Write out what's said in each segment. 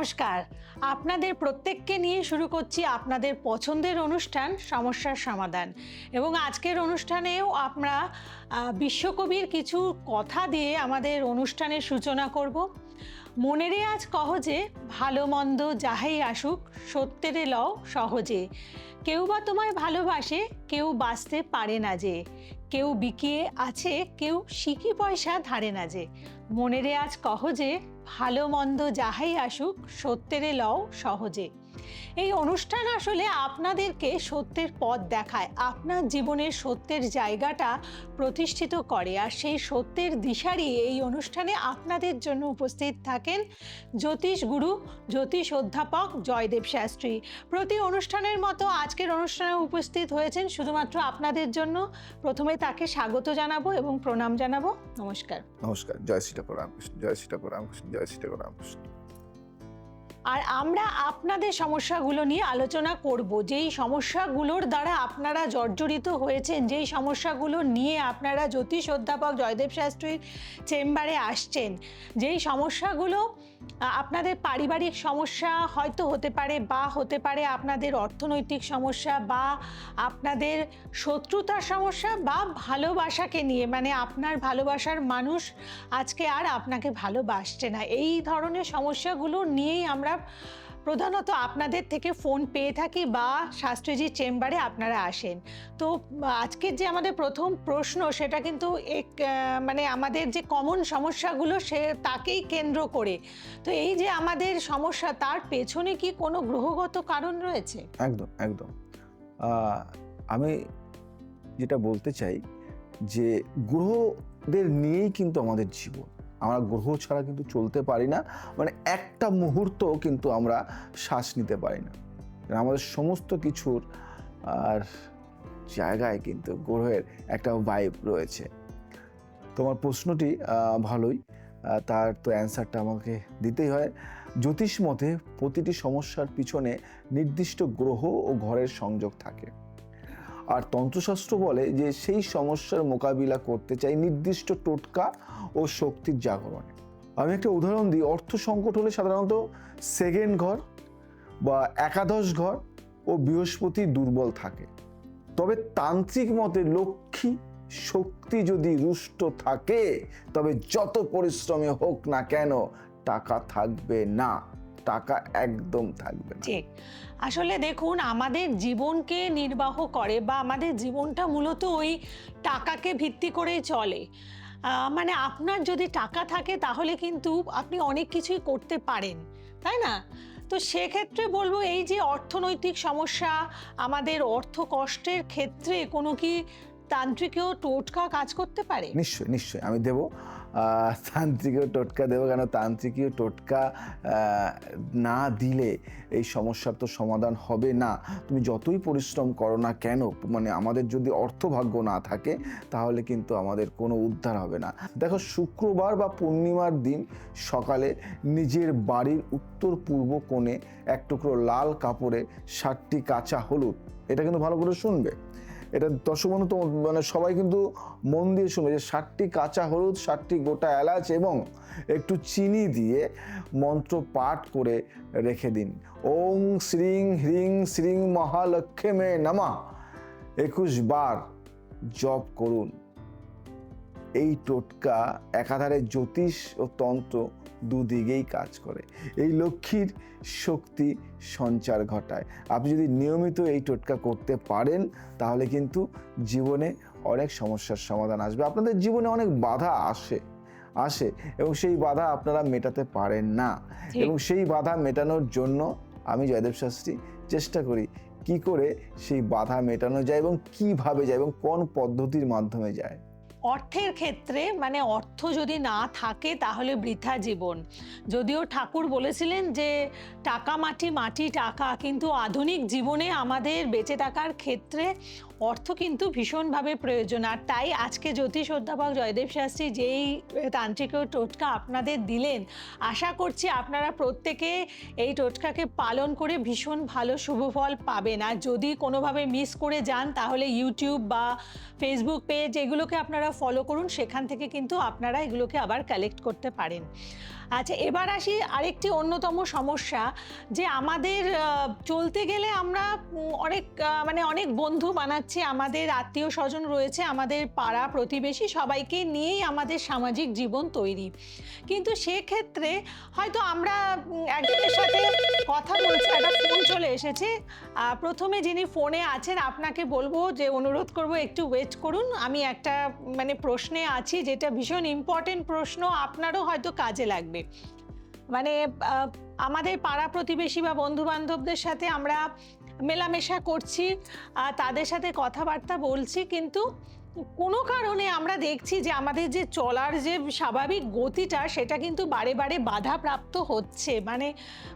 নমস্কার, আপনাদের প্রত্যেককে নিয়ে শুরু করছি আপনাদের পছন্দের অনুষ্ঠান সমস্যার সমাধান। এবং আজকের অনুষ্ঠানেও আমরা বিশ্বকবির কিছু কথা দিয়ে আমাদের অনুষ্ঠানের সূচনা করব। মনেরে আজ কহ যে ভালো মন্দ যাহাই আসুক সত্যেরে লও সহজে, কেউ বা তোমায় ভালোবাসে কেউ বাঁচতে পারে না যে, কেউ বিকিয়ে আছে কেউ সিকি পয়সা ধারে না যে। মনেরে আজ কহ যে ভালো মন্দ যাহাই আসুক সত্যেরে লও সহজে। এই অনুষ্ঠান আসলে আপনাদেরকে সত্যের পথ দেখায়, আপনার জীবনের সত্যের জায়গাটা প্রতিষ্ঠিত করে, আর সেই সত্যের দিশারি এই অনুষ্ঠানে আপনাদের জন্য উপস্থিত থাকেন জ্যোতিষ গুরু, জ্যোতিষ অধ্যাপক জয়দেব শাস্ত্রী। প্রতি অনুষ্ঠানের মতো আজকের অনুষ্ঠানে উপস্থিত হয়েছেন শুধুমাত্র আপনাদের জন্য। প্রথমে তাকে স্বাগত জানাবো এবং প্রণাম জানাবো। নমস্কার। নমস্কার। জয় শ্রী ঠাকুর রামকৃষ্ণ, জয় শ্রী ঠাকুর রামকৃষ্ণ, জয় শ্রী ঠাকুর রামকৃষ্ণ। আর আমরা আপনাদের সমস্যাগুলো নিয়ে আলোচনা করব, যেই সমস্যাগুলোর দ্বারা আপনারা জর্জরিত হয়েছেন, যেই সমস্যাগুলো নিয়ে আপনারা জ্যোতিষ অধ্যাপক জয়দেব শাস্ত্রীর চেম্বারে আসছেন, যেই সমস্যাগুলো আপনাদের পারিবারিক সমস্যা হয়তো হতে পারে, বা হতে পারে আপনাদের অর্থনৈতিক সমস্যা, বা আপনাদের শত্রুতার সমস্যা, বা ভালোবাসাকে নিয়ে, মানে আপনার ভালোবাসার মানুষ আজকে আর আপনাকে ভালোবাসছে না। এই ধরনের সমস্যাগুলো নিয়েই আমরা প্রধানত আপনাদের থেকে ফোন পেয়ে থাকি, বা শাস্ত্রীজির চেম্বারে আপনারা আসেন। তো আজকের যে আমাদের প্রথম প্রশ্ন, সেটা কিন্তু মানে আমাদের যে কমন সমস্যাগুলো সে তাকেই কেন্দ্র করে। তো এই যে আমাদের সমস্যা, তার পেছনে কি কোনো গ্রহগত কারণ রয়েছে? একদম একদম। আমি যেটা বলতে চাই যে গ্রহদের নিয়েই কিন্তু আমাদের জীবন। আমরা গ্রহ ছাড়া কিন্তু চলতে পারি না, মানে একটা মুহূর্ত কিন্তু আমরা শ্বাস নিতে পারি না। আমাদের সমস্ত কিছুর আর জায়গায় কিন্তু গ্রহের একটা ভাইব রয়েছে। তোমার প্রশ্নটি ভালোই, তার তো অ্যান্সারটা আমাকে দিতেই হয়। জ্যোতিষ মতে প্রতিটি সমস্যার পিছনে নির্দিষ্ট গ্রহ ও ঘরের সংযোগ থাকে, আর তন্ত্রশাস্ত্র বলে যে সেই সমস্যার মোকাবিলা করতে চাই নির্দিষ্ট টোটকা ও শক্তির জাগরণে। আমি একটা উদাহরণ দিই। অর্থ সংকট হলে সাধারণত সেকেন্ড ঘর বা একাদশ ঘর ও বৃহস্পতি দুর্বল থাকে। তবে তান্ত্রিক মতে লক্ষ্মী শক্তি যদি রুষ্ট থাকে, তবে যত পরিশ্রমে হোক না কেন টাকা থাকবে না, টাকা একদম থাকবে না। ঠিক। আসলে দেখুন, আমাদের জীবনকে নির্বাহ করে, বা আমাদের জীবনটা মূলত ওই টাকাকে ভিত্তি করেই চলে। মানে আপনার যদি টাকা থাকে তাহলে কিন্তু আপনি অনেক কিছুই করতে পারেন, তাই না? তো সেক্ষেত্রে বলবো, এই যে অর্থনৈতিক সমস্যা, আমাদের অর্থ কষ্টের ক্ষেত্রে কোনো কি তান্ত্রিকীয় টোটকা কাজ করতে পারে? নিশ্চয়ই নিশ্চয়ই আমি দেবো, তান্ত্রিকীয় টোটকা দেবো। কেন তান্ত্রিকীয় টোটকা না দিলে এই সমস্যার তো সমাধান হবে না। তুমি যতই পরিশ্রম করো না কেন, মানে আমাদের যদি অর্থভাগ্য না থাকে তাহলে কিন্তু আমাদের কোনো উদ্ধার হবে না। দেখো, শুক্রবার বা পূর্ণিমার দিন সকালে নিজের বাড়ির উত্তর পূর্ব কোণে এক টুকরো লাল কাপড়ে 7টি কাঁচা হলুদ, এটা কিন্তু ভালো করে শুনবে, এটা দর্শক বন্ধু তো মানে সবাই কিন্তু মন দিয়ে শুনবে, যে 7টি কাঁচা হলুদ, 7টি গোটা এলাচ এবং একটু চিনি দিয়ে মন্ত্র পাঠ করে রেখে দিন। ওং শ্রীং হ্রিং শ্রীং মহালক্ষ্মী নমঃ 21 বার জপ করুন। এই টোটকা একাধারে জ্যোতিষ ও তন্ত্র দুদিকেই কাজ করে, এই লক্ষ্মীর শক্তি সঞ্চার ঘটায়। আপনি যদি নিয়মিত এই টোটকা করতে পারেন তাহলে কিন্তু জীবনে অনেক সমস্যার সমাধান আসবে। আপনাদের জীবনে অনেক বাধা আসে এবং সেই বাধা আপনারা মেটাতে পারেন না, এবং সেই বাধা মেটানোর জন্য আমি জয়দেব শাস্ত্রী চেষ্টা করি কি করে সেই বাধা মেটানো যায় এবং কিভাবে যায় এবং কোন পদ্ধতির মাধ্যমে যায়। অর্থের ক্ষেত্রে, মানে অর্থ যদি না থাকে তাহলে বৃথা জীবন। যদিও ঠাকুর বলেছিলেন যে টাকা মাটি, মাটি টাকা, কিন্তু আধুনিক জীবনে আমাদের বেঁচে থাকার ক্ষেত্রে অর্থ কিন্তু ভীষণভাবে প্রয়োজন। আর তাই আজকে জ্যোতিষ অধ্যাপক জয়দেব শাস্ত্রী যেই তান্ত্রিকীয় টোটকা আপনাদের দিলেন, আশা করছি আপনারা প্রত্যেকে এই টোটকাকে পালন করে ভীষণ ভালো শুভফল পাবেন। আর যদি কোনোভাবে মিস করে যান তাহলে ইউটিউব বা ফেসবুক পেজ, এগুলোকে আপনারা ফলো করুন, সেখান থেকে কিন্তু আপনারা এগুলোকে আবার কালেক্ট করতে পারেন। আচ্ছা, এবার আসি আরেকটি অন্যতম সমস্যা, যে আমাদের চলতে গেলে আমরা অনেক মানে অনেক বন্ধু বানাচ্ছি, আমাদের আত্মীয় স্বজন রয়েছে, আমাদের পাড়া প্রতিবেশী সবাইকে নিয়েই আমাদের সামাজিক জীবন তৈরি। কিন্তু সেক্ষেত্রে হয়তো আমরা একজনের সাথে কথা বলছি, একটা ফোন চলে এসেছে। প্রথমে যিনি ফোনে আছেন আপনাকে বলবো যে অনুরোধ করব একটু ওয়েট করুন, আমি একটা মানে প্রশ্নে আছি যেটা ভীষণ ইম্পর্টেন্ট প্রশ্ন, আপনারও হয়তো কাজে লাগবে। মানে আমাদের পাড়া প্রতিবেশী বা বন্ধু বান্ধবদের সাথে আমরা মেলামেশা করছি, তাদের সাথে কথাবার্তা বলছি, কিন্তু কোনো কারণে আমরা দেখছি যে আমাদের যে চলার যে স্বাভাবিক গতিটা সেটা কিন্তু বারে বারে বাধাপ্রাপ্ত হচ্ছে। মানে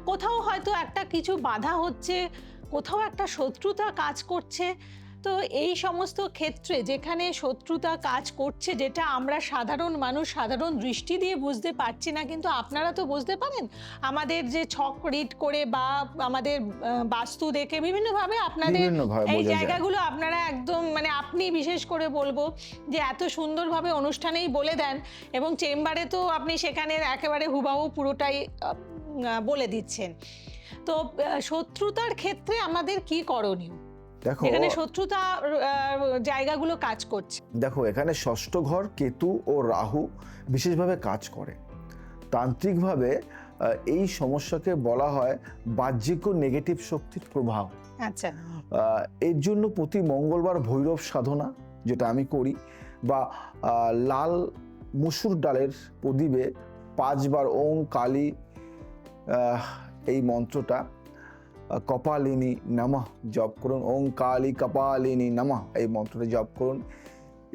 কোথাও হয়তো একটা কিছু বাধা হচ্ছে, কোথাও একটা শত্রুতা কাজ করছে। তো এই সমস্ত ক্ষেত্রে যেখানে শত্রুতা কাজ করছে, যেটা আমরা সাধারণ মানুষ সাধারণ দৃষ্টি দিয়ে বুঝতে পারছি না, কিন্তু আপনারা তো বুঝতে পারেন আমাদের যে ছক রিড করে বা আমাদের বাস্তু দেখে বিভিন্নভাবে আপনাদের বিভিন্নভাবে এই বোঝা যায়। জায়গাগুলো আপনারা একদম মানে আপনি বিশেষ করে বলবো যে এত সুন্দরভাবে অনুষ্ঠানেই বলে দেন, এবং চেম্বারে তো আপনি সেখানে একেবারে হুবাহু পুরোটাই বলে দিচ্ছেন। তো শত্রুতার ক্ষেত্রে আমাদের কি করণীয়, দেখো এখানে শত্রুতা জায়গাগুলো কাজ করছে? দেখো এখানে ষষ্ঠ ঘর কেতু ও রাহু বিশেষভাবে কাজ করে। তান্ত্রিকভাবে এই সমস্যাকে বলা হয় বাহ্যিক ও নেগেটিভ শক্তির প্রভাব। আচ্ছা, এর জন্য প্রতি মঙ্গলবার ভৈরব সাধনা, যেটা আমি করি, বা লাল মসুর ডালের প্রদীপে 5 বার ওং কালী এই মন্ত্রটা কপালিনী নমঃ জপ করুন। ওং কালী কপালিনী নমঃ এই মন্ত্রটা জপ করুন।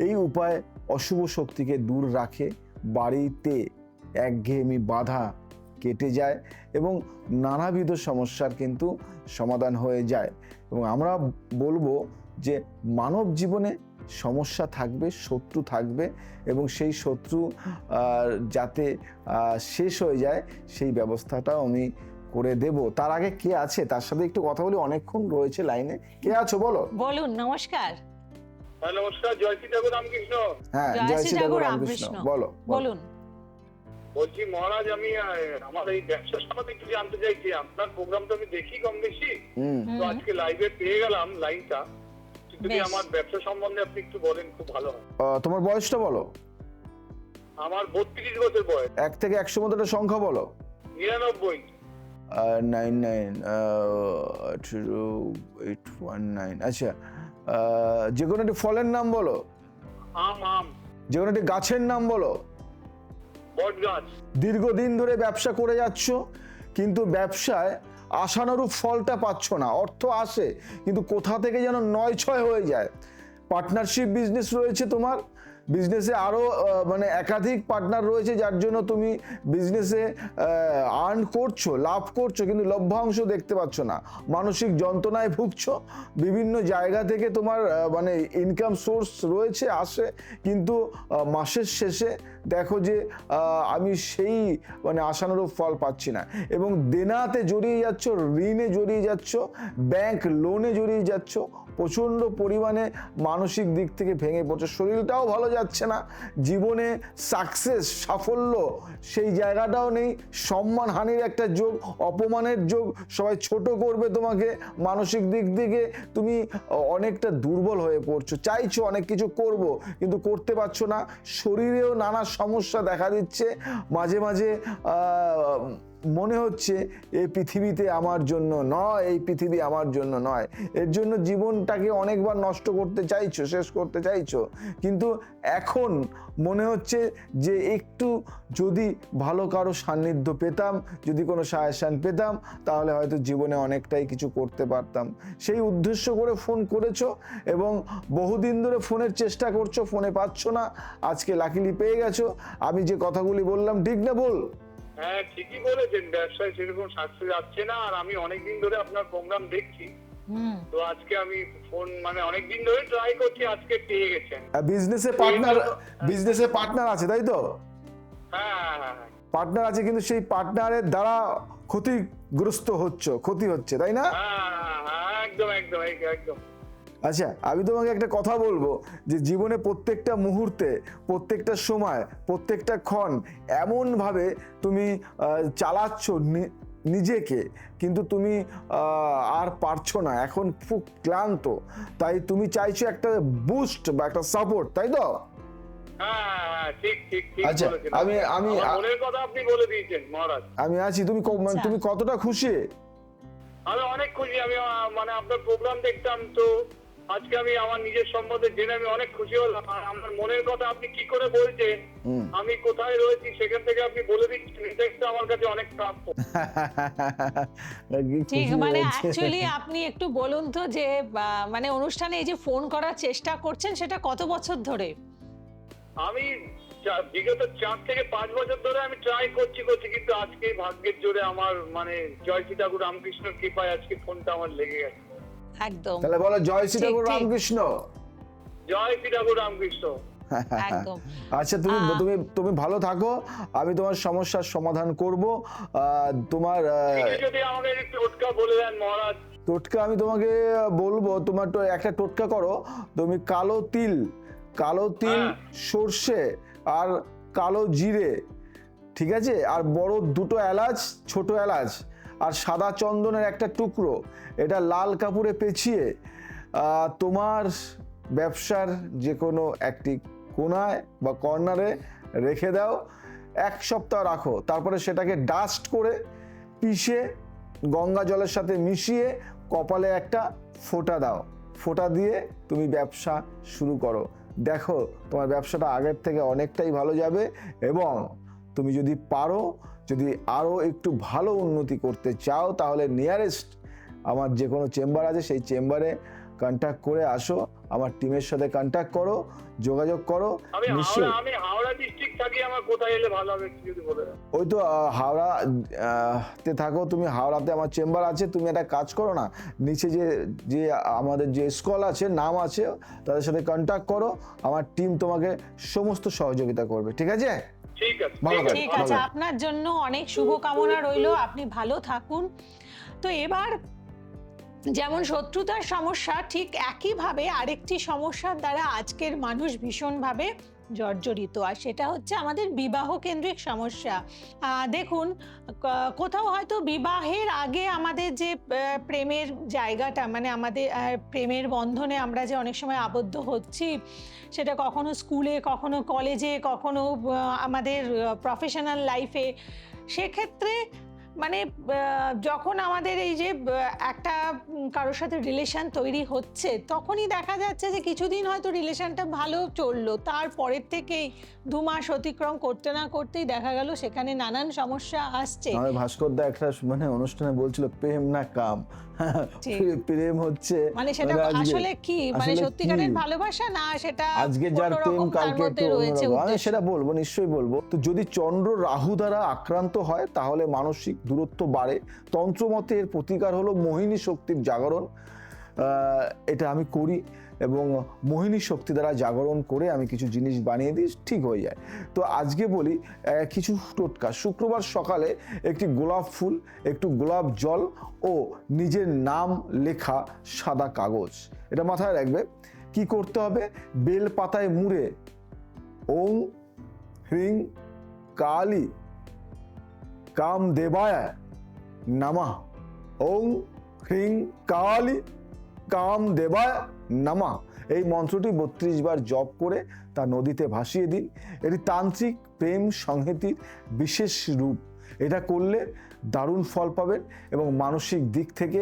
এই উপায় অশুভ শক্তিকে দূর রাখে, বাড়িতে একঘেয়েমি বাধা কেটে যায় এবং নানাবিধ সমস্যার কিন্তু সমাধান হয়ে যায়। এবং আমরা বলবো যে মানব জীবনে সমস্যা থাকবে, শত্রু থাকবে, এবং সেই শত্রু যাতে শেষ হয়ে যায় সেই ব্যবস্থাটাও আমি করে দেব। তার আগে কে আছে তার সাথে একটু কথা বলি, অনেকক্ষণ রয়েছে লাইনে। কে আছো বলো? বলুন। নমস্কার। নমস্কার, জয় শ্রী ঠাকুর রামকৃষ্ণ। হ্যাঁ, জয় শ্রী ঠাকুর রামকৃষ্ণ। বলো। বলুন। বলছি মহারাজ, আমি আমার এই ব্যবসা সম্বন্ধে একটু জানতে চাইছি। আপনার প্রোগ্রাম তো আমি দেখি কম বেশি, তো আজকে লাইভে পেয়ে গেলাম লাইনটা, যদি আমার ব্যবসা সম্বন্ধে আপনি একটু বলেন খুব ভালো হয়। তোমার বয়সটা বলো। আমার 32 বছর বয়স। 1 থেকে 100 মধ্যে একটা সংখ্যা বলো। 99। 99 81819। আচ্ছা, যে কোনো একটি ফলের নাম বলো। আম। যে কোনো একটি গাছের নাম বলো। বট গাছ। দীর্ঘদিন ধরে ব্যবসা করে যাচ্ছ, কিন্তু ব্যবসায় আশানুরূপ ফলটা পাচ্ছ না। অর্থ আসে কিন্তু কোথা থেকে যেন নয় ছয় হয়ে যায়। পার্টনারশিপ বিজনেস রয়েছে তোমার, বিজনেসে আরও মানে একাধিক পার্টনার রয়েছে, যার জন্য তুমি বিজনেসে আর্ন করছো, লাভ করছো, কিন্তু লভ্যাংশ দেখতে পাচ্ছ না। মানসিক যন্ত্রণায় ভুগছো। বিভিন্ন জায়গা থেকে তোমার মানে ইনকাম সোর্স রয়েছে, আসে, কিন্তু মাসের শেষে দেখো যে আমি সেই মানে আশানুরূপ ফল পাচ্ছি না, এবং দেনাতে জড়িয়ে যাচ্ছ, ঋণে জড়িয়ে যাচ্ছ, ব্যাংক লোনে জড়িয়ে যাচ্ছ, প্রচণ্ড পরিমাণে মানসিক দিক থেকে ভেঙে পড়ছে, শরীরটাও ভালো যাচ্ছে না, জীবনে সাকসেস সাফল্য সেই জায়গাটাও নেই, সম্মানহানির একটা যোগ, অপমানের যোগ, সবাই ছোট করবে তোমাকে, মানসিক দিক থেকে তুমি অনেকটা দুর্বল হয়ে পড়ছো, চাইছো অনেক কিছু করব কিন্তু করতে পারছো না, শরীরেও নানা সমস্যা দেখা দিচ্ছে, মাঝে মাঝে মনে হচ্ছে এই পৃথিবীতে আমার জন্য নয়, এই পৃথিবী আমার জন্য নয়। এর জন্য জীবনটাকে অনেকবার নষ্ট করতে চাইছো, শেষ করতে চাইছো, কিন্তু এখন মনে হচ্ছে যে একটু যদি ভালো কারো সান্নিধ্য পেতাম, যদি কোনো সাজেশন পেতাম, তাহলে হয়তো জীবনে অনেকটাই কিছু করতে পারতাম। সেই উদ্দেশ্য করে ফোন করেছো এবং বহুদিন ধরে ফোনের চেষ্টা করছো, ফোনে পাচ্ছ না, আজকে লাকিলি পেয়ে গেছো। আমি যে কথাগুলি বললাম ঠিক না বল? হ্যাঁ, ঠিকই বলেছেন, ব্যবসায় সেরকম সাকসেস আসছে না, আর আমি অনেকদিন ধরে আপনার প্রোগ্রাম দেখছি, তো আজকে আমি ফোন মানে অনেকদিন ধরে ট্রাই করছি, আজকে পেয়ে গেছেন। বিজনেসে পার্টনার আছে তাই তো? হ্যাঁ, পার্টনার আছে, কিন্তু সেই পার্টনারের দ্বারা ক্ষতিগ্রস্ত হচ্ছে, ক্ষতি হচ্ছে, তাই না? হ্যাঁ, একদম একদম একদম। আচ্ছা, আমি তোমাকে একটা কথা বলবো যে জীবনে প্রত্যেকটা মুহূর্তে, প্রত্যেকটা সময়, প্রত্যেকটা ক্ষণ এমনভাবে তুমি চালাচ্ছ নিজেকে, কিন্তু তুমি আর পারছো না, এখন খুব ক্লান্ত, তাই তুমি চাইছো একটা বুস্ট বা একটা সাপোর্ট, তাই তো? হ্যাঁ, ঠিক ঠিক ঠিক আচ্ছা, বলেছেন। আমি আমার মনের কথা আপনি বলে দিয়েছেন মহারাজ। আমি আছি। তুমি আচ্ছা। তুমি কতটা খুশি? আমি অনেক খুশি। আমি মানে আপনার প্রোগ্রাম দেখতাম, তো আজকে আমি আমার নিজের সম্বন্ধে জেনে আমি অনেক খুশি হলাম। আর আমার মনের কথা আপনি কি করে বলছেন, আমি কোথায় রয়েছি সেখান থেকে আপনি বলে দিচ্ছেন, এটা একটু আমার কাছে অনেক প্রাপ্য। ঠিক, খুশি মানে হয়েছে। অ্যাকচুয়ালি আপনি একটু বলুন তো যে মানে অনুষ্ঠানে এই যে ফোন করার চেষ্টা করছেন সেটা কত বছর ধরে? আমি বিগত 4 থেকে 5 বছর ধরে আমি ট্রাই করছি, কিন্তু আজকে ভাগ্যের জোরে আমার মানে জয় শ্রী ঠাকুর রামকৃষ্ণের কৃপায় আজকে ফোনটা আমার লেগে গেছে। একদম তাহলে বলো জয় শ্রী ঠিক, ঠাকুর ঠিক। রামকৃষ্ণ। জয় শ্রী ঠাকুর রামকৃষ্ণ। একদম। আচ্ছা, তুমি তুমি তুমি ভালো থাকো, আমি তোমার সমস্যার সমাধান করব। তোমার কিছু যদি আমাকে একটু টোটকা বলে দেন মহারাজ। টোটকা আমি তোমাকে বলবো। তোমার তো একটা টোটকা করো, তুমি কালো তিল, হ্যাঁ। সর্ষে আর কালো জিরে, ঠিক আছে, আর বড় 2টো এলাচ, ছোট এলাচ, আর সাদা চন্দনের একটা টুকরো, এটা লাল কাপড়ে পেঁচিয়ে তোমার ব্যবসার যে কোনো একটি কোনায় বা কর্নারে রেখে দাও। 1 সপ্তাহ রাখো, তারপরে সেটাকে ডাস্ট করে পিষে গঙ্গা জলের সাথে মিশিয়ে কপালে একটা ফোঁটা দাও। ফোঁটা দিয়ে তুমি ব্যবসা শুরু করো, দেখো তোমার ব্যবসাটা আগের থেকে অনেকটাই ভালো যাবে। এবং তুমি যদি পারো, যদি আরও একটু ভালো উন্নতি করতে চাও, তাহলে নিয়ারেস্ট আমার যে কোনো চেম্বার আছে সেই চেম্বারে কন্ট্যাক্ট করে আসো, আমার টিমের সাথে কন্ট্যাক্ট করো, যোগাযোগ করো। নিশ্চয়ই আমি হাওড়া ডিস্ট্রিক্ট থাকি, আমার কোথায় এলে ভালো হবে একটু যদি বলে দেন। ওই তো হাওড়া তে থাকো তুমি, হাওড়াতে আমার চেম্বার আছে। তুমি একটা কাজ করো না, নিচে যে যে আমাদের যে স্কল আছে, নাম আছে, তাদের সাথে কন্ট্যাক্ট করো, আমার টিম তোমাকে সমস্ত সহযোগিতা করবে, ঠিক আছে? ঠিক আছে, ভালো থাকো। ঠিক আছে, আপনার জন্য অনেক শুভকামনা রইলো, আপনি ভালো থাকুন। তো এবার যেমন শত্রুতার সমস্যা, ঠিক একইভাবে আরেকটি সমস্যার দ্বারা আজকের মানুষ ভীষণভাবে জর্জরিত, আর সেটা হচ্ছে আমাদের বিবাহ কেন্দ্রিক সমস্যা। দেখুন, কোথাও হয়তো বিবাহের আগে আমাদের যে প্রেমের জায়গাটা, মানে আমাদের প্রেমের বন্ধনে আমরা যে অনেক সময় আবদ্ধ হচ্ছি, সেটা কখনো স্কুলে, কখনো কলেজে, কখনো আমাদের প্রফেশনাল লাইফে, সেক্ষেত্রে মানে যখন আমাদের এই যে একটা কারোর সাথে রিলেশন তৈরি হচ্ছে, তখনই দেখা যাচ্ছে যে কিছুদিন হয়তো রিলেশনটা ভালো চললো, তারপরের থেকেই 2 মাস অতিক্রম করতে না করতেই দেখা গেল সেখানে নানান সমস্যা আসছে। আমার ভাস্করদা একটা মানে অনুষ্ঠানে বলছিল প্রেম না কাম। প্রেম হচ্ছে মানে সেটা আসলে কি, মানে সত্যিকারের ভালোবাসা না, সেটা আজকে যার প্রেম কালকে একটু অন্যরকম। আমি সেটা বলবো, নিশ্চয়ই বলবো। তো যদি চন্দ্র রাহু দ্বারা আক্রান্ত হয় তাহলে মানসিক দূরত্ব বাড়ে। তন্ত্রমতে এর প্রতিকার হলো মোহিনী শক্তির জাগরণ। এটা আমি করি এবং মোহিনী শক্তি দ্বারা জাগরণ করে আমি কিছু জিনিস বানিয়ে দিই, ঠিক হয়ে যায়। তো আজকে বলি কিছু টোটকা। শুক্রবার সকালে একটি গোলাপ ফুল, একটু গোলাপ জল ও নিজের নাম লেখা সাদা কাগজ, এটা মাথায় রাখবে। কি করতে হবে? বেল পাতায় মুড়ে ওং হ্রিং কালী কামদেবায় নমঃ, ওং হ্রিং কালী কামদেবায় নমঃ, এই মন্ত্রটি 32 বার জপ করে তা নদীতে ভাসিয়ে দিন। এটি তান্ত্রিক প্রেম সংহিতির বিশেষ রূপ। এটা করলে দারুণ ফল পাবেন এবং মানসিক দিক থেকে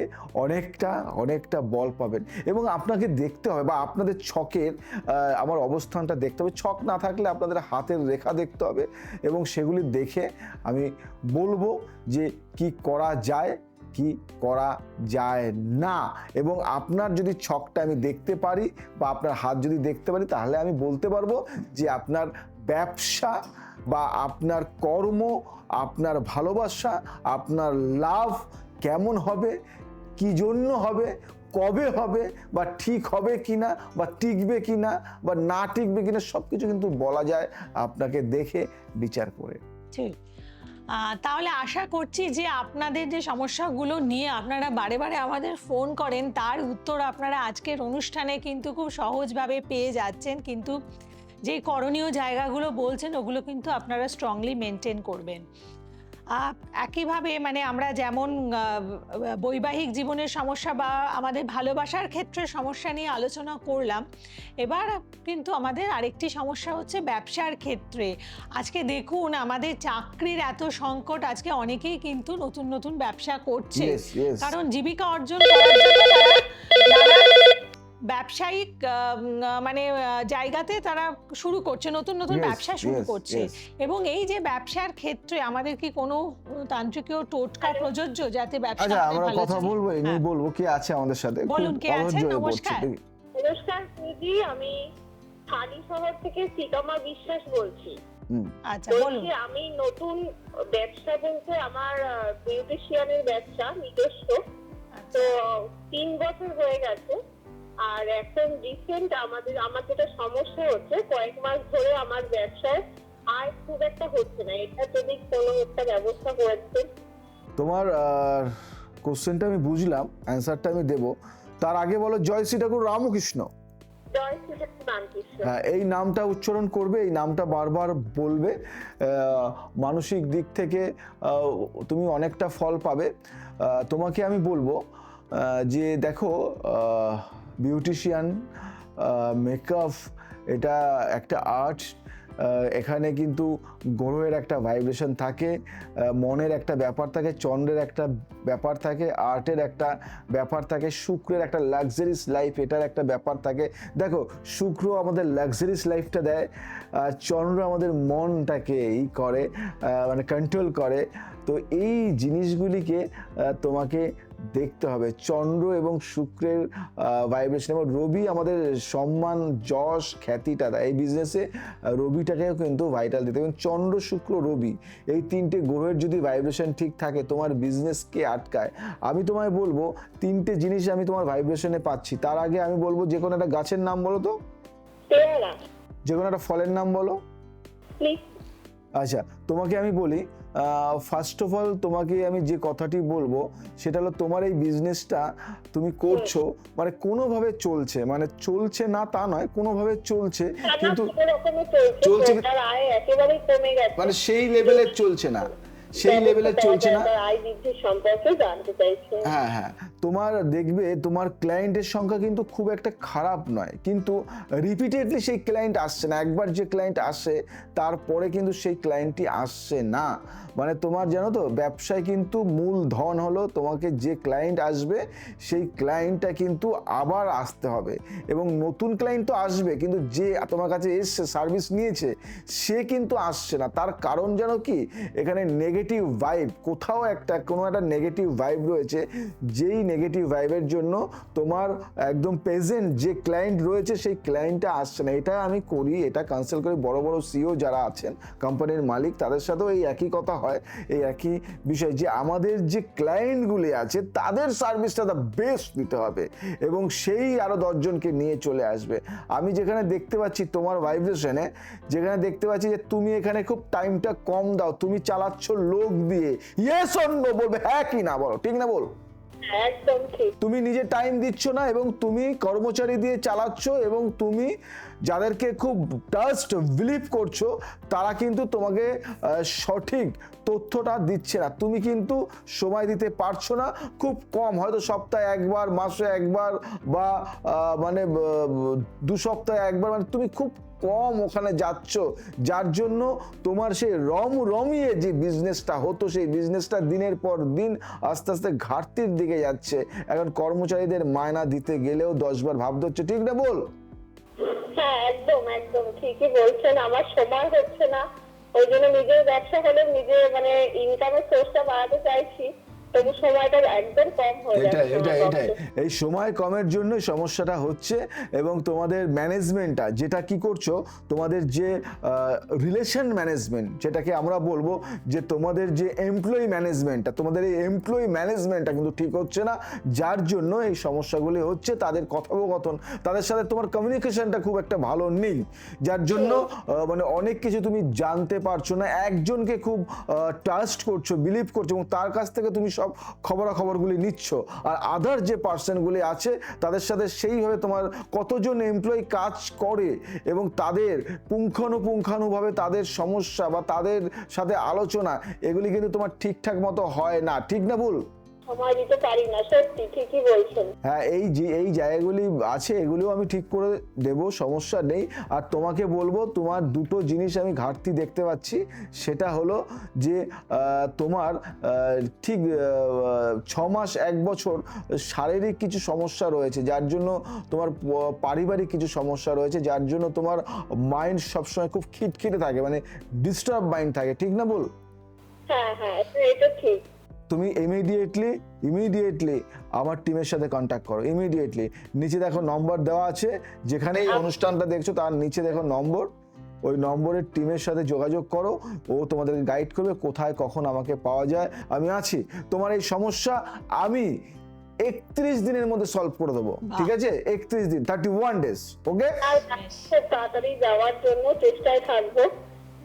অনেকটা বল পাবেন। এবং আপনাকে দেখতে হবে, বা আপনাদের ছকের আমার অবস্থানটা দেখতে হবে। ছক না থাকলে আপনাদের হাতের রেখা দেখতে হবে এবং সেগুলি দেখে আমি বলবো যে কি করা যায়, কি করা যায় না। এবং আপনার যদি ছকটা আমি দেখতে পারি বা আপনার হাত যদি দেখতে পারি, তাহলে আমি বলতে পারবো যে আপনার ব্যবসা বা আপনার কর্ম, আপনার ভালোবাসা, আপনার লাভ কেমন হবে, কি জন্য হবে, কবে হবে, বা ঠিক হবে কিনা, বা টিকবে কিনা, বা না টিকবে কিনা, সব কিছু কিন্তু বলা যায় আপনাকে দেখে বিচার করে। ঠিক। তাহলে আশা করছি যে আপনাদের যে সমস্যাগুলো নিয়ে আপনারা বারে বারে আমাদের ফোন করেন তার উত্তর আপনারা আজকের অনুষ্ঠানে কিন্তু খুব সহজভাবে পেয়ে যাচ্ছেন, কিন্তু যে করণীয় জায়গাগুলো বলছেন ওগুলো কিন্তু আপনারা স্ট্রংলি মেনটেন করবেন। একইভাবে মানে আমরা যেমন বৈবাহিক জীবনের সমস্যা বা আমাদের ভালোবাসার ক্ষেত্রে সমস্যা নিয়ে আলোচনা করলাম, এবার কিন্তু আমাদের আরেকটি সমস্যা হচ্ছে ব্যবসার ক্ষেত্রে। আজকে দেখুন আমাদের চাকরির এত সংকট, আজকে অনেকেই কিন্তু নতুন নতুন ব্যবসা করছে, Yes, yes. কারণ জীবিকা অর্জন করার জন্য যারা ব্যবসায়িক মানে জায়গাতে তারা শুরু করছে, নতুন নতুন Yes, ব্যবসা শুরু yes, করছে। yes. এবং এই যে ব্যবসার ক্ষেত্রে আমাদের কি কোনো তান্ত্রিকীয় টোটকা প্রযোজ্য যাতে ব্যবসা আচ্ছা, আমাদের আমরা ভালো কথা চলে? বলবো, এমনি হ্যাঁ। বলবো কে আছে আমাদের সাথে। বলুন, খুব কে আছেন? অধৈর্য হয়ে পড়ছি। নমস্কার। দেখি। নমস্কার দিদি, আমি থালি শহর থেকে শ্রীতমা বিশ্বাস বলছি। আচ্ছা বলুন। বলছি আমি নতুন ব্যবসা বলতে আমার বিউটিশিয়ানের ব্যবসা নিজস্ব, তো 3 বছর হয়ে গেছে। আর এখন রিসেন্ট আমার যেটা সমস্যা হচ্ছে, কয়েক মাস ধরে আমার ব্যবসায় আয় খুব একটা হচ্ছে না। এটা যদি কোনো একটা ব্যবস্থা করেছেন। তোমার কোশ্চেনটা আমি বুঝলাম, অ্যান্সারটা আমি দেব। তার আগে বলো জয় শ্রী ঠাকুর রামকৃষ্ণ। জয় শ্রী রামকৃষ্ণ। হ্যাঁ, এই নামটা উচ্চারণ করবে, এই নামটা বারবার বলবে। মানসিক দিক থেকে তুমি অনেকটা ফল পাবে। তোমাকে আমি বলবো যে দেখো, বিউটিশিয়ান, মেকআপ এটা একটা আর্ট। এখানে কিন্তু গ্রহের একটা ভাইব্রেশন থাকে, মনের একটা ব্যাপার থাকে, চন্দ্রের একটা ব্যাপার থাকে, আর্টের একটা ব্যাপার থাকে, শুক্রের একটা লাক্সারিস লাইফ এটার একটা ব্যাপার থাকে। দেখো, শুক্র আমাদের লাক্সারিস লাইফটা দেয়, আর চন্দ্র আমাদের মনটাকে করে, মানে কন্ট্রোল করে। তো এই জিনিসগুলিকে তোমাকে দেখতে হবে। চন্দ্র এবং শুক্রের ভাইব্রেশন, এবং রবি আমাদের সম্মান, যশ, খ্যাতিটা দেয়। এই বিজনেসে রবিটাকেও কিন্তু ভাইটাল দিতে হবে। চন্দ্র, শুক্র, রবি এই 3টে গ্রহের যদি ভাইব্রেশন ঠিক থাকে, তোমার বিজনেসকে আটকায়। আমি তোমায় বলবো 3টে জিনিস আমি তোমার ভাইব্রেশনে পাচ্ছি। তার আগে আমি বলবো যে কোনো একটা গাছের নাম বলো তো, পেয়ারা। যে কোনো একটা ফলের নাম বলো। প্লিজ। আচ্ছা, তোমাকে আমি বলি, ফার্স্ট অফ অল তোমাকে আমি যে কথাটি বলবো সেটা হলো, তোমার এই বিজনেসটা তুমি করছো মানে কোনোভাবে চলছে, মানে চলছে না তা নয়, কোনোভাবে চলছে, কিন্তু চলছে একেবারেই কমে গেছে, মানে সেই লেভেলের চলছে না, সেই লেভেলের চলছে না। আয় বৃদ্ধির সম্পর্কে জানতে চাইছি। হ্যাঁ হ্যাঁ, তোমার দেখবে তোমার ক্লায়েন্টের সংখ্যা কিন্তু খুব একটা খারাপ নয়, কিন্তু রিপিটেডলি সেই ক্লায়েন্ট আসছে না। একবার যে ক্লায়েন্ট আসে তারপরে কিন্তু সেই ক্লায়েন্টটি আসছে না। মানে তোমার জানো তো, ব্যবসায় কিন্তু মূল ধন হলো তোমাকে যে ক্লায়েন্ট আসবে সেই ক্লায়েন্টটা কিন্তু আবার আসতে হবে, এবং নতুন ক্লায়েন্ট তো আসবে, কিন্তু যে তোমার কাছে এসছে, সার্ভিস নিয়েছে, সে কিন্তু আসছে না। তার কারণ জানো কি? এখানে নেগেটিভ ভাইব, কোথাও কোনো একটা নেগেটিভ ভাইব রয়েছে, যেই নেগেটিভ ভাইবের জন্য তোমার একদম প্রেজেন্ট যে ক্লায়েন্ট রয়েছে সেই ক্লায়েন্টটা আসছে না। এটা আমি করি, এটা কনসাল্ট করি বড় বড় সিও যারা আছেন, কোম্পানির মালিক, তাদের সাথেও এই একই কথা হয়, এই একই বিষয়, যে আমাদের যে ক্লায়েন্টগুলি আছে তাদের সার্ভিসটা দ্য বেস্ট দিতে হবে, এবং সেই আরো 10 জনকে নিয়ে চলে আসবে। আমি যেখানে দেখতে পাচ্ছি তোমার ভাইব্রেশনে, যেখানে দেখতে পাচ্ছি যে তুমি এখানে খুব টাইমটা কম দাও, তুমি চালাচ্ছ লোক দিয়ে, ইয়েস অর নো বলবে, হ্যাঁ কি না বলো, ঠিক না বল? একদম ঠিক। তুমি নিজে টাইম দিচ্ছ না, এবং তুমি কর্মচারী দিয়ে চালাচ্ছ, এবং তুমি যাদেরকে খুব ট্রাস্ট বিলিভ করছো তারা কিন্তু তোমাকে সঠিক তথ্যটা দিচ্ছে না। তুমি কিন্তু সময় দিতে পারছো না, খুব কম, হয়তো সপ্তাহে একবার, মাসে একবার, বা মানে 2 সপ্তাহে একবার, মানে তুমি খুব কম ওখানে যাচ্ছ, যার জন্য তোমার সেই রমিয়ে যে বিজনেসটা হতো, সেই বিজনেসটা দিনের পর দিন আস্তে আস্তে ঘাটতির দিকে যাচ্ছে। এখন কর্মচারীদের মায়না দিতে গেলেও 10 বার ভাবতে হচ্ছে, ঠিক না বল? হ্যাঁ, একদম একদম ঠিকই বলছেন। আমার সময় হচ্ছে না, ওই জন্য নিজের ব্যবসা হলে নিজে মানে ইনকামের সোর্সটা বাড়াতে চাইছি, তবু সময়টা একদম কম হয়ে এটাই যাচ্ছে এটাই আমার এটাই পক্ষে। এই সময় কমের জন্য সমস্যাটা হচ্ছে। এবং তোমাদের ম্যানেজমেন্টটা যেটা কি করছো, তোমাদের যে রিলেশন ম্যানেজমেন্ট, যেটাকে আমরা বলবো যে তোমাদের যে এমপ্লয়ি ম্যানেজমেন্টটা, তোমাদের এই এমপ্লয়ি ম্যানেজমেন্টটা কিন্তু ঠিক হচ্ছে না, যার জন্য এই সমস্যাগুলি হচ্ছে। তাদের কথোপকথন, তাদের সাথে তোমার কমিউনিকেশনটা খুব একটা ভালো নেই, যার জন্য মানে অনেক কিছু তুমি জানতে পারছো না। একজনকে খুব ট্রাস্ট করছো, বিলিভ করছো এবং তার কাছ থেকে তুমি সব খবরাখবরগুলি নিচ্ছ, আর আদার যে পার্সনগুলি আছে তাদের সাথে সেইভাবে তোমার কতজন এমপ্লয়ি কাজ করে এবং তাদের পুঙ্খানুপুঙ্খানুভাবে তাদের সমস্যা বা তাদের সাথে আলোচনা, এগুলি কিন্তু তোমার ঠিকঠাক মতো হয় না। ঠিক না ভুল? সময় দিতে পারি না, সত্যি ঠিকই বলছেন। হ্যাঁ, এই জায়গাগুলি আছে, এগুলিও আমি ঠিক করে দেব, সমস্যা নেই। আর তোমাকে বলবো, তোমার দুটো জিনিস আমি ঘাটতি দেখতে পাচ্ছি। সেটা হলো যে তোমার ঠিক 6 মাস 1 বছর শারীরিক কিছু সমস্যা রয়েছে, যার জন্য তোমার পারিবারিক কিছু সমস্যা রয়েছে, যার জন্য তোমার মাইন্ড সবসময় খুব খিটখিটে থাকে, মানে ডিস্টার্ব মাইন্ড থাকে। ঠিক না বল? হ্যাঁ হ্যাঁ, এটা ঠিক। তুমি ইমিডিয়েটলি আমার টিমের সাথে কন্ট্যাক্ট করো, ইমিডিয়েটলি। নিচে দেখো নম্বর দেওয়া আছে, যেখানে এই অনুষ্ঠানটা দেখছো তার নিচে দেখো নম্বর, ওই নম্বরের টিমের সাথে যোগাযোগ করো। ও তোমাদেরকে গাইড করবে কোথায় কখন আমাকে পাওয়া যায়। আমি আছি। তোমার এই সমস্যা আমি 31 দিনের মধ্যে সলভ করে দেবো। ঠিক আছে? 31 দিন, 31 ডেজ। ওকে? আর খুব তাড়াতাড়ি যাওয়ার জন্য চেষ্টায় থাকবো।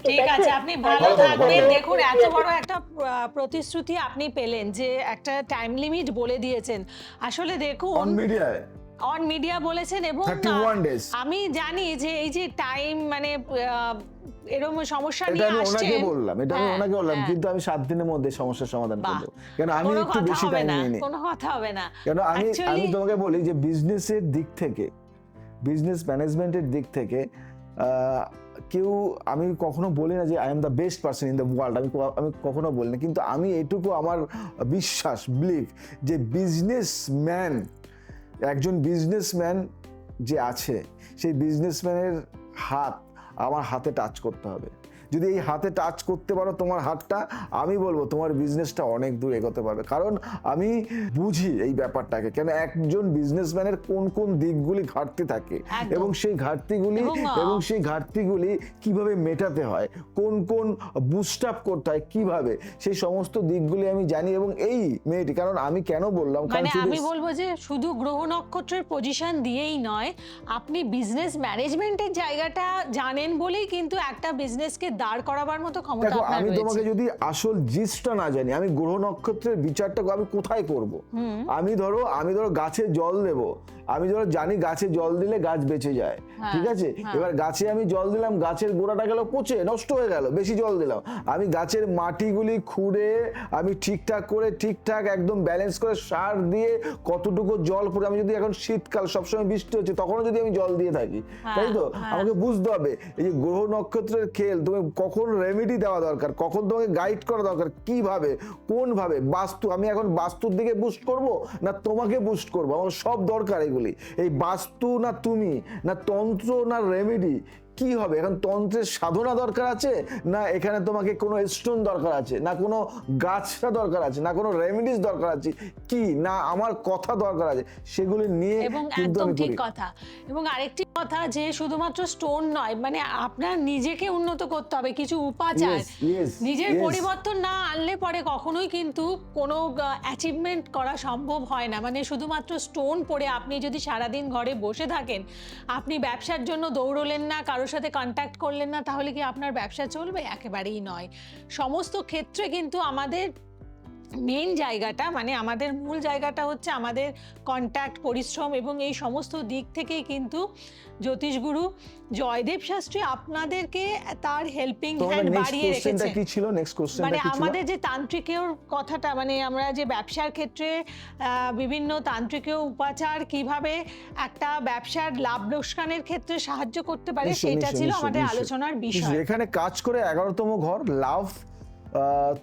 ঠিক আছে, আপনি ভালো ভালো থাকবেন, থাকবেন। ভালো। দেখুন, এত বড় একটা প্রতিশ্রুতি আপনি পেলেন, যে একটা টাইম লিমিট বলে দিয়েছেন। আসলে দেখুন, অন মিডিয়ায় অন মিডিয়া বলেছেন এবং 31 days। আমি জানি যে এই যে টাইম মানে এরকম সমস্যা এটা নিয়ে আমি আসছেন। ওনাকে বললাম, হ্যাঁ। কিন্তু আমি 7 দিনের মধ্যে সমস্যার সমাধান বাহ। করবো। কেন আমি কোনো একটু কথা বেশি হবে টাইম না, নিয়ে নিই। কোনো কথা হবে না। কেন আমি Actually- তোমাকে বলি যে বিজনেসের দিক থেকে, বিজনেস ম্যানেজমেন্টের দিক থেকে কেউ, আমি কখনো বলি না যে I am the best person in the world, আমি কখনো বলি না, কিন্তু আমি এটুকু আমার বিশ্বাস, বিলিভ, যে বিজনেসম্যান, একজন বিজনেসম্যান যে আছে, সেই বিজনেসম্যানের হাত আমার হাতে টাচ করতে হবে। যদি এই হাতে টাচ করতে পারো তোমার হাতটা, আমি বলবো তোমার বিজনেসটা অনেক দূর এগোতে পারবে। কারণ আমি বুঝি এই ব্যাপারটাকে, কেন একজন বিজনেসম্যানের কোন কোন দিকগুলি ঘাটতি থাকে একদম। এবং সেই ঘাটতিগুলি কিভাবে মেটাতে হয়, কোন কোন বুস্ট আপ করতে হয় কিভাবে, সেই সমস্ত দিকগুলি আমি জানি। এবং এই মেয়েটি, কারণ আমি কেন বললাম, কারণ মানে শুধু আমি বলবো যে শুধু গ্রহ নক্ষত্রের পজিশন দিয়েই নয়, আপনি বিজনেস ম্যানেজমেন্টের জায়গাটা জানেন বলেই কিন্তু একটা বিজনেসকে দাঁড় করাবার মতো ক্ষমতা দেখো, আপনার আমি রয়েছে। তোমাকে যদি আসল জিনিসটা না জানি, আমি গ্রহ নক্ষত্রের বিচারটা আমি কোথায় করব? আমি ধরো গাছে জল দেব, আমি ধরো জানি গাছে জল দিলে গাছ বেঁচে যায়, ঠিক আছে? এবার গাছে আমি জল দিলাম, গাছের গোড়াটা গেল পচে, নষ্ট হয়ে গেল, বেশি জল দিলাম। আমি গাছের মাটিগুলি খুঁড়ে আমি ঠিকঠাক করে, ঠিকঠাক একদম ব্যালেন্স করে সার দিয়ে কতটুকু জল পড়ে, আমি যদি এখন শীতকাল সবসময় বৃষ্টি হচ্ছে তখনও যদি আমি জল দিয়ে থাকি, তাই তো? আমাকে বুঝতে হবে এই যে গ্রহ নক্ষত্রের খেল, তুমি কখন রেমেডি দেওয়া দরকার, কখন তোমাকে গাইড করা দরকার, কিভাবে, কোনভাবে। বাস্তু, আমি এখন বাস্তুর দিকে বুস্ট করব না তোমাকে বুস্ট করবো, আমার সব দরকার এগুলি। এই বাস্তু না তুমি, না তন্ত্র, না রেমেডি, কি হবে এখন? তন্ত্রের সাধনা দরকার আছে, না এখানে তোমাকে কোনো স্টোন দরকার আছে, না কোনো গাছটা দরকার আছে, না কোনো রেমেডিস দরকার আছে, কি না আমার কথা দরকার আছে, সেগুলি নিয়ে এবং কিন্তু একদম আমি ঠিক করি। কথা। এবং আরেকটি কথা, যে শুধুমাত্র স্টোন নয়, মানে আপনার নিজেকে উন্নত করতে হবে, কিছু উপাচার, Yes, নিজের yes. পরিবর্তন না আনলে পরে কখনোই কিন্তু কোনো অ্যাচিভমেন্ট করা সম্ভব হয় না। মানে শুধুমাত্র স্টোন পড়ে আপনি যদি সারাদিন ঘরে বসে থাকেন, আপনি ব্যবসার জন্য দৌড়লেন না, কারোর সাথে কন্ট্যাক্ট করলেন না, তাহলে কি আপনার ব্যবসা চলবে? একেবারেই নয়। সমস্ত ক্ষেত্রে কিন্তু আমাদের মেন জায়গাটা, মানে আমাদের মূল জায়গাটা হচ্ছে আমাদের কন্ট্যাক্ট, পরিশ্রম এবং এই সমস্ত দিক থেকেই কিন্তু জ্যোতিষগুরু জয়দেব শাস্ত্রী আপনাদেরকে তার হেল্পিং হ্যান্ড বাড়িয়ে রেখেছে। কি ছিল নেক্সট কোশ্চেনটা? মানে কি ছিল? আমাদের যে তান্ত্রিকের কথাটা, মানে আমরা যে ব্যবসার ক্ষেত্রে বিভিন্ন তান্ত্রিকীয় উপাচার কিভাবে একটা ব্যবসার লাভ লোকসানের ক্ষেত্রে সাহায্য করতে পারে, সেটা ছিল আমাদের আলোচনার বিষয়। এখানে কাজ করে 11তম ঘর লাভ,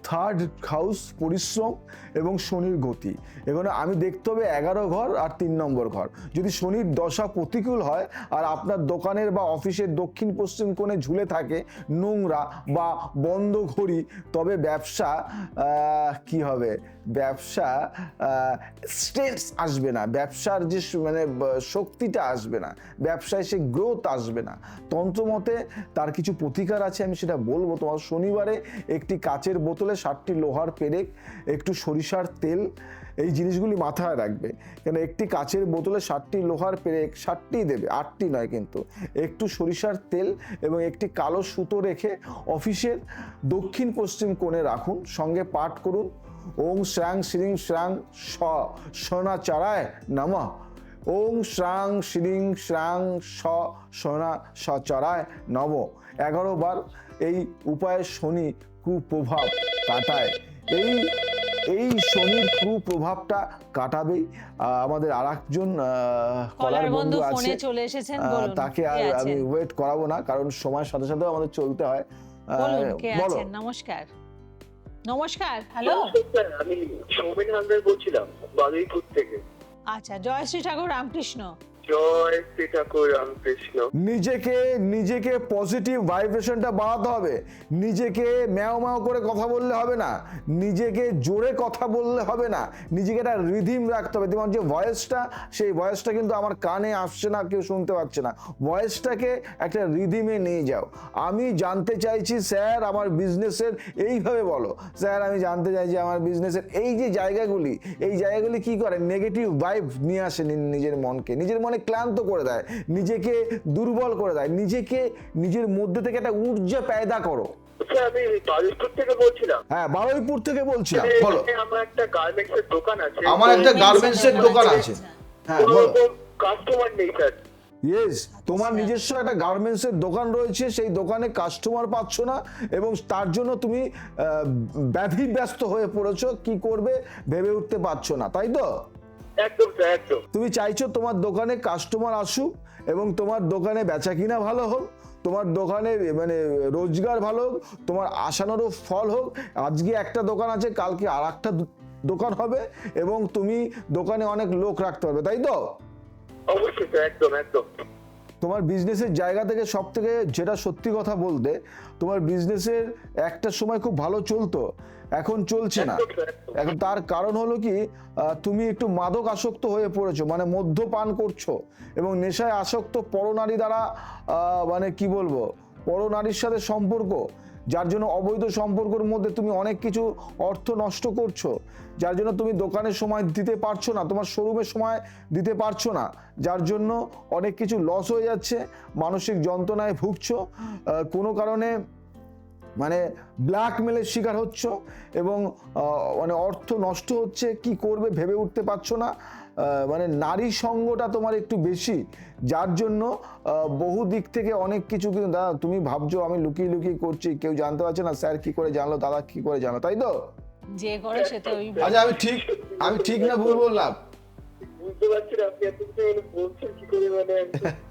থার্ড হাউস পরিশ্রম এবং শনির গতি। এখানে আমি দেখতে হবে 11 ঘর আর 3 নম্বর ঘর। যদি শনির দশা প্রতিকূল হয় আর আপনার দোকানের বা অফিসের দক্ষিণ পশ্চিম কোণে ঝুলে থাকে নোংরা বা বন্ধ ঘড়ি, তবে ব্যবসা কি হবে? ব্যবসা স্ট্রেস আসবে না, ব্যবসার যে মানে শক্তিটা আসবে না, ব্যবসায় সে গ্রোথ আসবে না। তন্ত্রমতে তার কিছু প্রতিকার আছে, আমি সেটা বলবো। তোমার শনিবারে একটি কাচের বোতলে 7টি লোহার পেরেক, একটু সরিষার তেল, এই জিনিসগুলি মাথায় রাখবে। কেন একটি কাচের বোতলে 7টি লোহার পেরেক, 7টি দেবে, 8টি নয় কিন্তু, একটু সরিষার তেল এবং একটি কালো সুতো রেখে অফিসের দক্ষিণ পশ্চিম কোণে রাখুন। সঙ্গে পাঠ করুন ওং শ্রাং শ্রীং শ্রাং সোনাচারায় নমঃ। ওং শ্রাং শ্রীং শ্রাং সোনাচারায় নমঃ 11 বার। এই উপায়ে শনি কুপ্রভাব কাটায়। এই শনির কুপ্রভাবটা কাটাবেই। আমাদের আরেকজন কলার বন্ধু আছে, ফোনে চলে এসেছেন, বলুন তাকে কে আর আছেন? আমি ওয়েট করাবো না, কারণ সময়ের সাথে সাথে আমাদের চলতে হয়। বলুন কে বলো। আছেন? নমস্কার। নমস্কার, হ্যালো। আমি সৌমেন হালদার বলছিলাম বারুইপুর থেকে। আচ্ছা, জয় শ্রী ঠাকুর রামকৃষ্ণ। জয় শ্রী ঠাকুর রামকৃষ্ণ। নিজেকে পজিটিভ ভাইব্রেশনটা বাড়াতে হবে। নিজেকে ম্যাও ম্যাও করে কথা বললে হবে না, নিজেকে জোরে কথা বললে হবে না, নিজেকে একটা রিদিম রাখতে হবে। তোমার যে ভয়েসটা, সেই ভয়েসটা কিন্তু আমার কানে আসছে না, কেউ শুনতে পাচ্ছে না। ভয়েসটাকে একটা রিদিমে নিয়ে যাও। আমি জানতে চাইছি স্যার আমার বিজনেসের, এইভাবে বলো, স্যার আমি জানতে চাইছি আমার বিজনেসের এই যে জায়গাগুলি, এই জায়গাগুলি কি করে, নেগেটিভ ভাইব নিয়ে আসে নিজের মনকে, নিজের মনে ক্লান্ত করে দেয়, নিজেকে দুর্বল করে দেয়। নিজের মধ্যে থেকে একটা ঊর্জা পয়দা করো। আমি বারুইপুর থেকে বলছিলাম। হ্যাঁ, বারুইপুর থেকে বলছিলাম, বলো। আমার একটা গার্মেন্টসের দোকান আছে। আমার একটা গার্মেন্টসের দোকান আছে। হ্যাঁ, বলো। কাস্টমার নেই স্যার। ইয়েস, তোমার নিজস্ব একটা গার্মেন্টসের দোকান রয়েছে, সেই দোকানে কাস্টমার পাচ্ছ না এবং তার জন্য তুমি ব্যস্ত হয়ে পড়েছো, কি করবে ভেবে উঠতে পারছো না, তাই তো? একদম স্যার, একদম। তুমি চাইছো তোমার দোকানে কাস্টমার আসুক এবং তোমার দোকানে বেচা কিনা ভালো হোক, তোমার দোকানে মানে রোজগার ভালো হোক, তোমার আশানুরূপ ফল হোক। আজকে একটা দোকান আছে, কালকে আর একটা দোকান হবে এবং তুমি দোকানে অনেক লোক রাখতে পারবে, তাই তো? অবশ্যই স্যার, একদম একদম। তোমার বিজনেসের জায়গা থেকে সব থেকে যেটা সত্যি কথা বলতে, তোমার বিজনেসের একটা সময় খুব ভালো চলতো, এখন চলছে না। এখন তার কারণ হলো কি, তুমি একটু মাদক আসক্ত হয়ে পড়েছো, মানে মদ্যপান করছো এবং নেশায় আসক্ত, পরনারী দ্বারা মানে কি বলবো, পরনারীর সাথে সম্পর্ক, যার জন্য অবৈধ সম্পর্কের মধ্যে তুমি অনেক কিছু অর্থ নষ্ট করছো, যার জন্য তুমি দোকানের সময় দিতে পারছো না, তোমার শোরুমের সময় দিতে পারছো না, যার জন্য অনেক কিছু লস হয়ে যাচ্ছে, মানসিক যন্ত্রণায় ভুগছো, কোনো কারণে মানে ব্ল্যাকমেলের শিকার হচ্ছ এবং মানে অর্থ নষ্ট হচ্ছে, কি করবে ভেবে উঠতে পারছো না। মানে নারী সঙ্গটা তোমার একটু বেশি, যার জন্য বহু দিক থেকে অনেক কিছু, কিন্তু দাদা তুমি ভাবছো আমি লুকিয়ে লুকিয়ে করছি, কেউ জানতে পারছে না, স্যার কি করে জানলো, দাদা কি করে জানলো, তাই তো? যে করে সে তো ওই। আচ্ছা, আমি ঠিক না ভুল বললাম? বুঝতে পারছি না আপনি এত কিছু বলছেন কি করে, মানে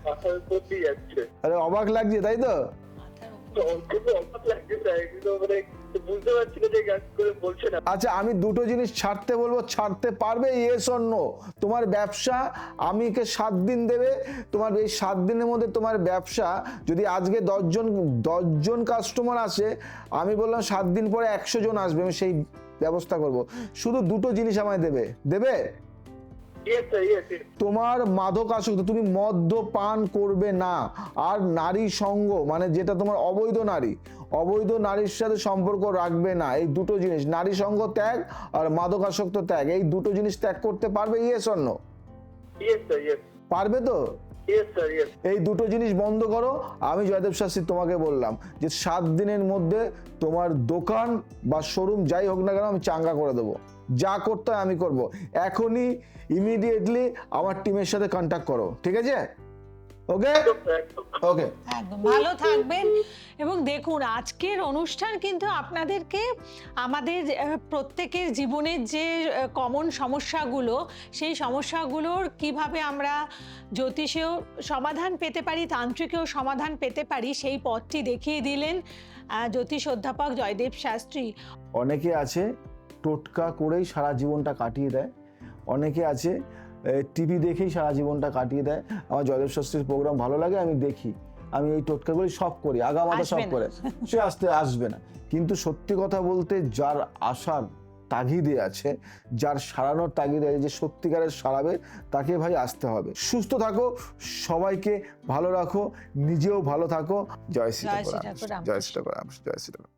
মাথার উপর দিয়ে যাচ্ছে। আরে অবাক লাগছে, তাই তো? বুঝতে পারছি না যে করে বলছেন। আচ্ছা, আমি দুটো জিনিস ছাড়তে বলবো, ছাড়তে পারবে? Yes or no? তোমার ব্যবসা আমিকে 7 দিন দেবে, তোমার এই 7 দিনের মধ্যে তোমার ব্যবসা যদি আজকে 10 জন কাস্টমার আসে, আমি বললাম 7 দিন পরে 100 জন আসবে, আমি সেই ব্যবস্থা করব। শুধু দুটো জিনিস আমায় দেবে। তোমার মাদক আসক্ত, তুমি মদ্যপান করবে না, আর নারী সঙ্গ মানে যেটা তোমার অবৈধ নারীর সাথে সম্পর্ক রাখবে না। এই দুটো জিনিস, নারী সঙ্গ ত্যাগ আর মাদক আসক্ত ত্যাগ, এই দুটো জিনিস ত্যাগ করতে পারবে? Yes or no? পারবে তো? এই দুটো জিনিস বন্ধ করো। আমি জয়দেব শাস্ত্রী তোমাকে বললাম যে 7 দিনের মধ্যে তোমার দোকান বা শোরুম যাই হোক না কেন আমি চাঙ্গা করে দেবো, যা করতে হয় আমি করব। এখনই ইমিডিয়েটলি আমার টিমের সাথে কন্ট্যাক্ট করো, ঠিক আছে? ওকে ওকে, একদম ভালো থাকবেন। এবং দেখুন, আজকের অনুষ্ঠান কিন্তু আপনাদেরকে আমাদের প্রত্যেকের জীবনের যে কমন সমস্যাগুলো, সেই সমস্যাগুলোর কিভাবে আমরা জ্যোতিষেও সমাধান পেতে পারি, তান্ত্রিকেও সমাধান পেতে পারি, সেই পথটি দেখিয়ে দিলেন জ্যোতিষ অধ্যাপক জয়দেব শাস্ত্রী। অনেকে আছে টোটকা করেই সারা জীবনটা কাটিয়ে দেয়, অনেকে আছে টিভি দেখেই সারা জীবনটা কাটিয়ে দেয়। আমার জয়দেব শাস্ত্রীর প্রোগ্রাম ভালো লাগে, আমি দেখি, আমি এই টোটকাগুলি সব করি, আগামাথা সব করে, সে আসবে না। কিন্তু সত্যি কথা বলতে, যার আসার তাগিদে আছে, যার সারানোর তাগিদে আছে, যে সত্যিকারের সারাবে, তাকে ভাই আসতে হবে। সুস্থ থাকো, সবাইকে ভালো রাখো, নিজেও ভালো থাকো। জয় শ্রী ঠাকুর, জয় শ্রী ঠাকুর, জয় শ্রী ঠাকুর।